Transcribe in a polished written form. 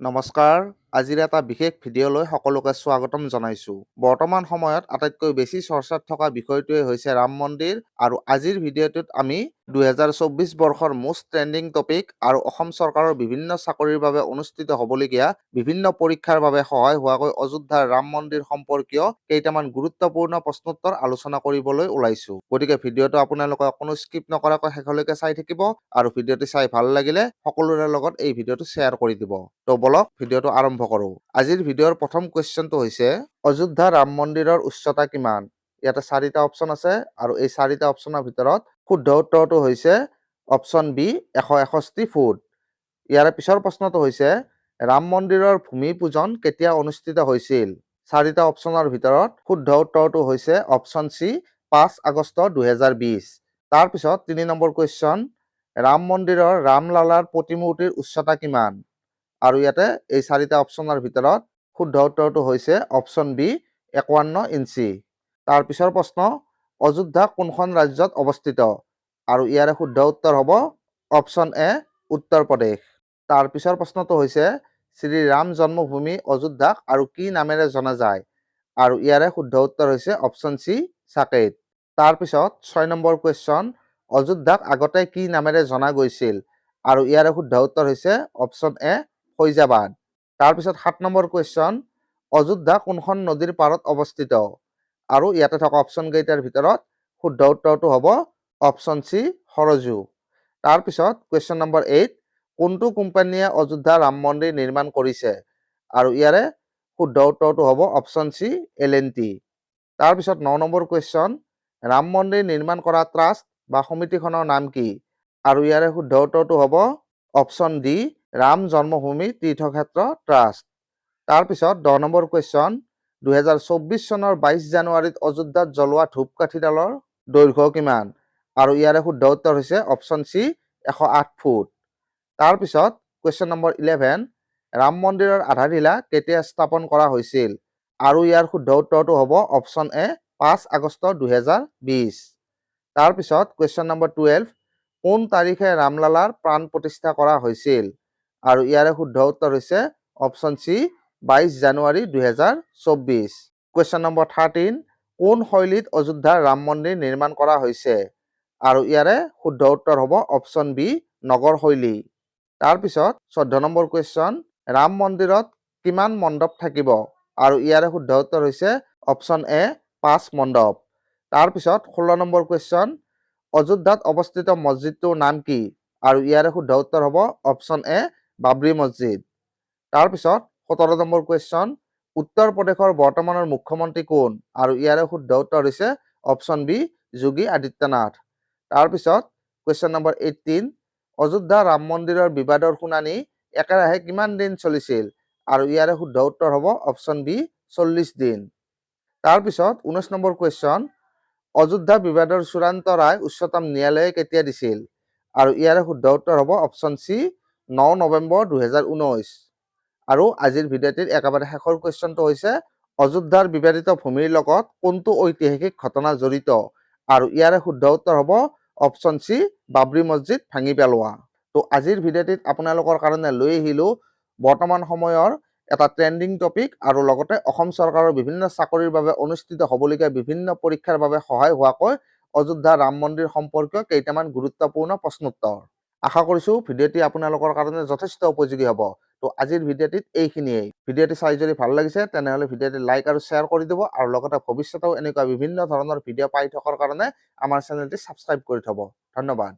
নমস্কাৰ, আজিৰ এটা বিশেষ ভিডিঅ'লৈ সকলোকে স্বাগতম জনাইছো। বৰ্তমান সময়ত আটাইতকৈ বেছি চৰ্চাত থকা বিষয়টোৱে হৈছে ৰাম মন্দিৰ আৰু আজিৰ ভিডিঅ'টোত আমি 2024 বৰ্ষৰ মোষ্ট ট্ৰেণ্ডিং টপিক আৰু অসম চৰকাৰৰ বিভিন্ন চাকৰিৰ বাবে অনুষ্ঠিত হ'বলগীয়া বিভিন্ন পৰীক্ষাৰ বাবে সহায় হোৱাকৈ অযোধ্যাৰ ৰাম মন্দিৰ সম্পৰ্কীয় কেইটামান গুৰুত্বপূৰ্ণ প্ৰশ্নোত্তৰ আলোচনা কৰিবলৈ ওলাইছো। গতিকে ভিডিঅ'টো আপোনালোকে কোনো স্কিপ নকৰাকৈ শেষলৈকে চাই থাকিব আৰু ভিডিঅ'টো চাই ভাল লাগিলে সকলোৰে লগত এই ভিডিঅ'টো শ্বেয়াৰ কৰি দিব। তো বলক ভিডিঅ'টো আৰম্ভ কৰোঁ। আজিৰ ভিডিঅ'ৰ প্ৰথম কুৱেশ্যনটো হৈছে অযোধ্যা ৰাম মন্দিৰৰ উচ্চতা কিমান? ইয়াতে 4টা অপশ্যন আছে আৰু এই 4টা অপশ্যনৰ ভিতৰত শুদ্ধ উত্তৰটো হৈছে অপশ্যন বি 161 ফুট। ইয়াৰে পিছৰ প্ৰশ্নটো হৈছে ৰাম মন্দিৰৰ ভূমি পূজন কেতিয়া অনুষ্ঠিত হৈছিল? 4টা অপশ্যনৰ ভিতৰত শুদ্ধ উত্তৰটো হৈছে অপশ্যন চি 5 আগষ্ট 2020। তাৰপিছত 3 নম্বৰ কুৱেশ্যন ৰাম মন্দিৰৰ ৰামলালাৰ প্ৰতিমূৰ্তিৰ উচ্চতা কিমান? আৰু ইয়াতে এই 4টা অপশ্যনৰ ভিতৰত শুদ্ধ উত্তৰটো হৈছে অপশ্যন বি 51 ইঞ্চি। তাৰ পিছৰ প্ৰশ্ন অযোধ্যা কোনখন ৰাজ্যত অৱস্থিত? আৰু ইয়াৰে শুদ্ধ উত্তৰ হ'ব অপশ্যন এ উত্তৰ প্ৰদেশ। তাৰ পিছৰ প্ৰশ্নটো হৈছে শ্ৰী ৰাম জন্মভূমি অযোধ্যাক আৰু কি নামেৰে জনা যায়? আৰু ইয়াৰে শুদ্ধ উত্তৰ হৈছে অপশ্যন চি সাকেত। তাৰপিছত 6 নম্বৰ কুৱেশ্যন অযোধ্যাক আগতে কি নামেৰে জনা গৈছিল? আৰু ইয়াৰে শুদ্ধ উত্তৰ হৈছে অপশ্যন এ ফৈজাবাদ। তাৰপিছত 7 নম্বৰ কুৱেশ্যন অযোধ্যা কোনখন নদীৰ পাৰত অৱস্থিত? আৰু ইয়াতে থকা অপশ্যন কেইটাৰ ভিতৰত শুদ্ধ উত্তৰটো হ'ব অপশ্যন চি সৰজু। তাৰপিছত কুৱেশ্যন নম্বৰ 8 কোনটো কোম্পানীয়ে অযোধ্যা ৰাম মন্দিৰ নিৰ্মাণ কৰিছে? আৰু ইয়াৰে শুদ্ধ উত্তৰটো হ'ব অপশ্যন চি L&T। তাৰপিছত 9 নম্বৰ কুৱেশ্যন ৰাম মন্দিৰ নিৰ্মাণ কৰা ট্ৰাষ্ট বা সমিতিখনৰ নাম কি? আৰু ইয়াৰে শুদ্ধ উত্তৰটো হ'ব অপশ্যন ডি ৰাম জন্মভূমি তীৰ্থক্ষেত্ৰ ট্ৰাষ্ট। তাৰপিছত 10 নম্বৰ কুৱেশ্যন 2024 চনৰ 22 জানুৱাৰীত অযোধ্যাত জ্বলোৱা ধূপকাঠিডালৰ দৈৰ্ঘ্য কিমান? আৰু ইয়াৰে শুদ্ধ উত্তৰ হৈছে অপশ্যন চি 108 ফুট। তাৰপিছত কুৱেশ্যন নম্বৰ 11 ৰাম মন্দিৰৰ আধাৰশিলা কেতিয়া স্থাপন কৰা হৈছিল? আৰু ইয়াৰ শুদ্ধ উত্তৰটো হ'ব অপশ্যন এ 5 আগষ্ট 2020। তাৰপিছত কুৱেশ্যন নম্বৰ 12 কোন তাৰিখে ৰামলালাৰ প্ৰাণ প্ৰতিষ্ঠা কৰা হৈছিল? আৰু ইয়াৰে শুদ্ধ উত্তৰ হৈছে অপশ্যন চি 22 জানুৱাৰী 2024। কুৱেশ্যন নম্বৰ 13 কোন শৈলীত অযোধ্যাৰ ৰাম মন্দিৰ নিৰ্মাণ কৰা হৈছে? আৰু ইয়াৰে শুদ্ধ উত্তৰ হ'ব অপশ্যন বি নগৰ শৈলী। তাৰপিছত 14 নম্বৰ কুৱেশ্যন ৰাম মন্দিৰত কিমান মণ্ডপ থাকিব? আৰু ইয়াৰে শুদ্ধ উত্তৰ হৈছে অপশ্যন এ 5 মণ্ডপ। তাৰপিছত 16 নম্বৰ কুৱেশ্যন অযোধ্যাত অৱস্থিত মছজিদটোৰ নাম কি? আৰু ইয়াৰে শুদ্ধ উত্তৰ হ'ব অপশ্যন এ বাবৰি মছজিদ। তাৰপিছত 17 নম্বৰ কুৱেশ্যন উত্তৰ প্ৰদেশৰ বৰ্তমানৰ মুখ্যমন্ত্ৰী কোন? আৰু ইয়াৰে শুদ্ধ উত্তৰ হৈছে অপশ্যন বি যোগী আদিত্যনাথ। তাৰপিছত কুৱেশ্যন নম্বৰ 18 অযোধ্যা ৰাম মন্দিৰৰ বিবাদৰ শুনানি একেৰাহে কিমান দিন চলিছিল? আৰু ইয়াৰে শুদ্ধ উত্তৰ হ'ব অপশ্যন বি 40 দিন। তাৰপিছত 19 নম্বৰ কুৱেশ্যন অযোধ্যা বিবাদৰ চূড়ান্ত ৰায় উচ্চতম ন্যায়ালয়ে কেতিয়া দিছিল? আৰু ইয়াৰে শুদ্ধ উত্তৰ হ'ব অপশ্যন চি 9 নৱেম্বৰ 2019। আৰু আজিৰ ভিডিঅ'টিৰ একেবাৰে শেষৰ কুৱেশ্যনটো হৈছে অযোধ্যাৰ বিবাদিত ভূমিৰ লগত কোনটো ঐতিহাসিক ঘটনা জড়িত? আৰু ইয়াৰে শুদ্ধ উত্তৰ হ'ব অপশ্যন চি বাবৰি মছজিদ ভাঙি পেলোৱা। তো আজিৰ ভিডিঅ'টিত আপোনালোকৰ কাৰণে লৈ আহিলোঁ বৰ্তমান সময়ৰ এটা ট্ৰেণ্ডিং টপিক আৰু লগতে অসম চৰকাৰৰ বিভিন্ন চাকৰিৰ বাবে অনুষ্ঠিত হ'বলগীয়া বিভিন্ন পৰীক্ষাৰ বাবে সহায় হোৱাকৈ অযোধ্যা ৰাম মন্দিৰ সম্পৰ্কীয় কেইটামান গুৰুত্বপূৰ্ণ প্ৰশ্নোত্তৰ। আশা কৰিছোঁ ভিডিঅ'টি আপোনালোকৰ কাৰণে যথেষ্ট উপযোগী হ'ব। তো আজিৰ ভিডিঅ'টিত এইখিনিয়েই। ভিডিঅ'টি চাই যদি ভাল লাগিছে তেনেহ'লে ভিডিঅ'টি লাইক আৰু শ্বেয়াৰ কৰি দিব আৰু লগতে ভৱিষ্যতেও এনেকুৱা বিভিন্ন ধৰণৰ ভিডিঅ' পাই থকাৰ কাৰণে আমাৰ চেনেলটি ছাবস্ক্ৰাইব কৰি থ'ব। ধন্যবাদ।